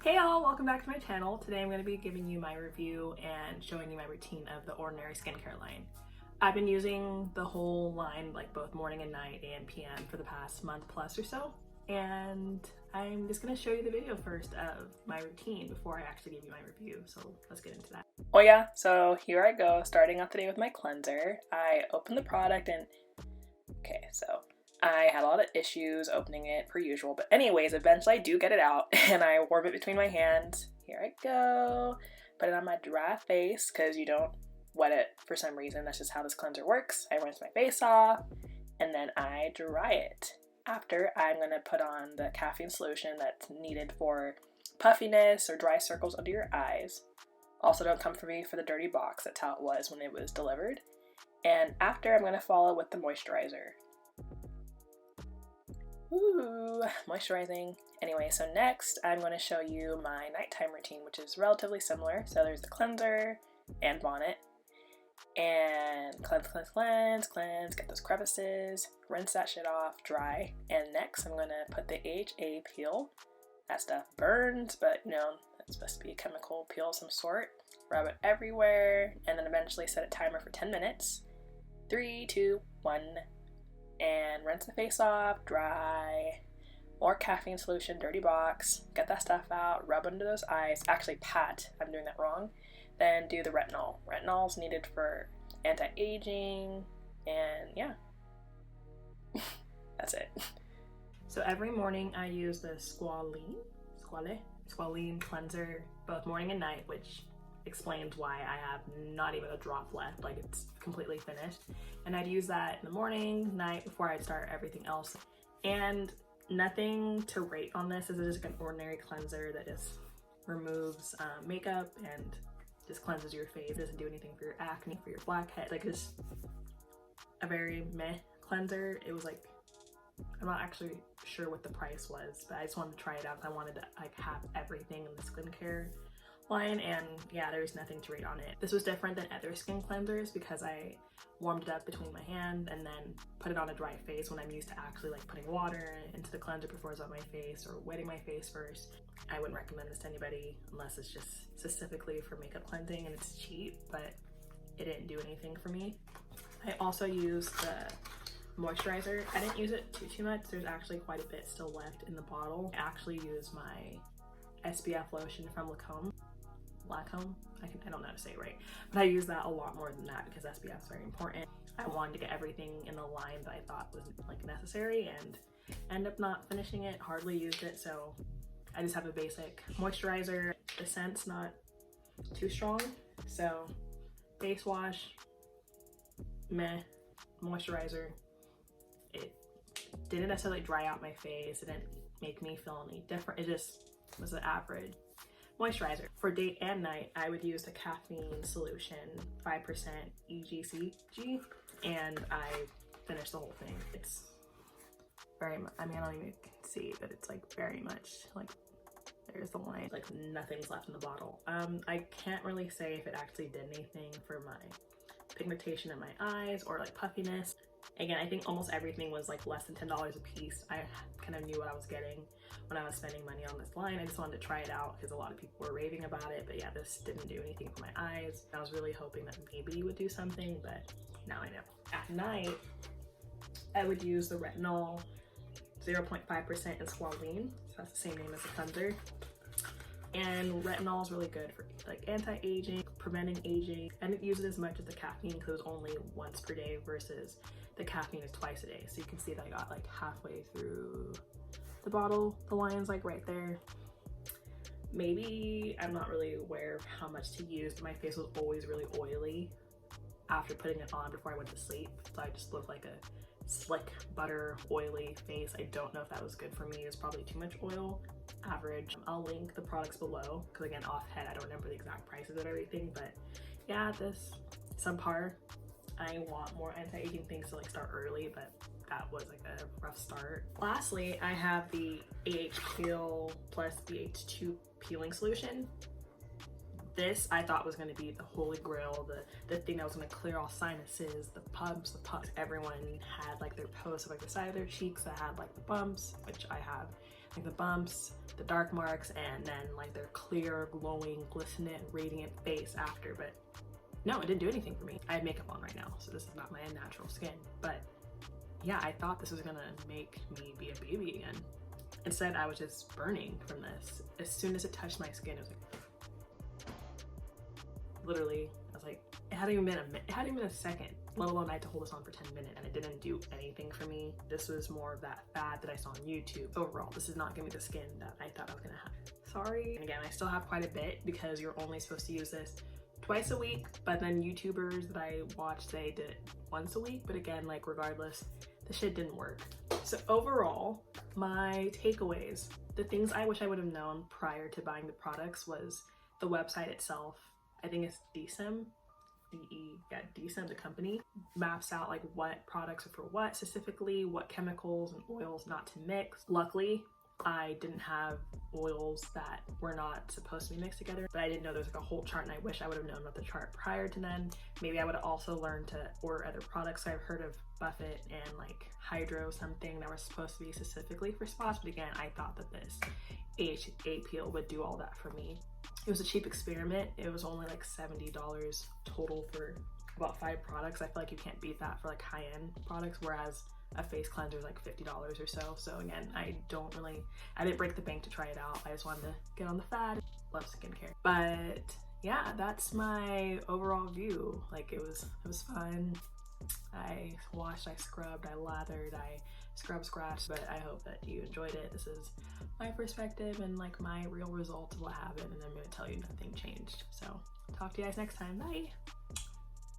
Hey y'all, welcome back to my channel. Today I'm going to be giving you my review and showing you my routine of the Ordinary skincare line. I've been using the whole line, like both morning and night, AM, PM, for the past month plus or so. And I'm just going to show you the video first of my routine before I actually give you my review. So let's get into that. Oh yeah, so here I go, starting out the day with my cleanser. I opened the product and I had a lot of issues opening it per usual, but anyways, eventually I do get it out and I warm it between my hands. Here I go. Put it on my dry face because you don't wet it for some reason. That's just how this cleanser works. I rinse my face off and then I dry it. After, I'm going to put on the caffeine solution that's needed for puffiness or dry circles under your eyes. Also, don't come for me for the dirty box. That's how it was when it was delivered. And after, I'm going to follow with the moisturizer. Ooh, moisturizing. Anyway, so next I'm going to show you my nighttime routine, which is relatively similar. So there's the cleanser and bonnet. And cleanse, get those crevices, rinse that shit off, dry. And next I'm going to put the BHA peel. That stuff burns, but you know, it's supposed to be a chemical peel of some sort. Rub it everywhere, and then eventually set a timer for 10 minutes. 3, 2, 1. And rinse the face off, dry, more caffeine solution, dirty box, get that stuff out, rub under those eyes, actually pat, I'm doing that wrong, then do the retinol. Retinol's needed for anti-aging, and yeah, that's it. So every morning I use the Squalene cleanser, both morning and night, which explains why I have not even a drop left, like it's completely finished. And I'd use that in the morning, night, before I'd start everything else. And nothing to rate on this. This is just an ordinary cleanser that just removes makeup and just cleanses your face. It doesn't do anything for your acne, for your blackhead. Like, it's a very meh cleanser. It was like, I'm not actually sure what the price was, but I just wanted to try it out. I wanted to like have everything in the skincare line, and yeah, there's nothing to rate on it. This was different than other skin cleansers because I warmed it up between my hand and then put it on a dry face when I'm used to actually like putting water into the cleanser before it's on my face or wetting my face first. I wouldn't recommend this to anybody unless it's just specifically for makeup cleansing and it's cheap, but it didn't do anything for me. I also used the moisturizer. I didn't use it too much. There's actually quite a bit still left in the bottle. I actually used my SPF lotion from Lancome. I don't know how to say it right, but I use that a lot more than that because SPF is very important. I wanted to get everything in the line that I thought was like necessary and end up not finishing it, hardly used it, so I just have a basic moisturizer. The scent's not too strong, so face wash, meh, moisturizer. It didn't necessarily dry out my face, it didn't make me feel any different, it just was an average moisturizer. For day and night, I would use the caffeine solution, 5% EGCG, and I finished the whole thing. It's very much, I mean, I don't even see, but it's like very much like, there's the line, like nothing's left in the bottle. I can't really say if it actually did anything for my pigmentation in my eyes or like puffiness. Again, I think almost everything was like less than $10 a piece. I kind of knew what I was getting when I was spending money on this line. I just wanted to try it out because a lot of people were raving about it, but yeah, this didn't do anything for my eyes. I was really hoping that maybe it would do something, but now I know. At night, I would use the Retinol 0.5% in Squalene, so that's the same name as the cleanser. And retinol is really good for like anti-aging, preventing aging. I didn't use it as much as the caffeine because it was only once per day versus the caffeine is twice a day. So you can see that I got like halfway through the bottle. The line's like right there. Maybe, I'm not really aware of how much to use, but my face was always really oily after putting it on before I went to sleep. So I just looked like a slick butter oily face. I don't know if that was good for me. It's probably too much oil. Average. I'll link the products below because again, offhand I don't remember the exact prices of everything, but yeah, this subpar. I want more anti-aging things to like start early, but that was like a rough start. Lastly, I have the AH Peel plus BH2 peeling solution. This I thought was going to be the holy grail, the thing that was going to clear all sinuses, the pucks. Everyone had like their posts of like the side of their cheeks that had like the bumps, which I have like the bumps, the dark marks, and then like their clear, glowing, glistening, radiant face after. But no, it didn't do anything for me. I have makeup on right now, so this is not my natural skin. But yeah, I thought this was gonna make me be a baby again. Instead, I was just burning from this. As soon as it touched my skin, it was like, literally, I was like, it hadn't even been a second, let alone I had to hold this on for 10 minutes, and it didn't do anything for me. This was more of that fad that I saw on YouTube. Overall, this is not giving me the skin that I thought I was gonna have. Sorry. And again, I still have quite a bit because you're only supposed to use this twice a week, but then YouTubers that I watched, they did it once a week. But again, like regardless, the shit didn't work. So overall, my takeaways, the things I wish I would have known prior to buying the products was the website itself. I think it's DSM, DSM, the company, maps out like what products are for what specifically, what chemicals and oils not to mix. Luckily, I didn't have oils that were not supposed to be mixed together, but I didn't know there's like a whole chart, and I wish I would have known about the chart prior to then. Maybe I would have also learned to order other products. So I've heard of Buffett and like Hydro something that were supposed to be specifically for spots, but again, I thought that this AHA peel would do all that for me. It was a cheap experiment. It was only like $70 total for about 5 products. I feel like you can't beat that for like high-end products, whereas a face cleanser is like $50 or so. So again, I didn't break the bank to try it out. I just wanted to get on the fad. Love skincare. But yeah, that's my overall view. Like it was fun. I washed, I scrubbed, I lathered, I scratched, but I hope that you enjoyed it. This is my perspective and like my real result of what happened, and I'm gonna tell you nothing changed. So talk to you guys next time. Bye.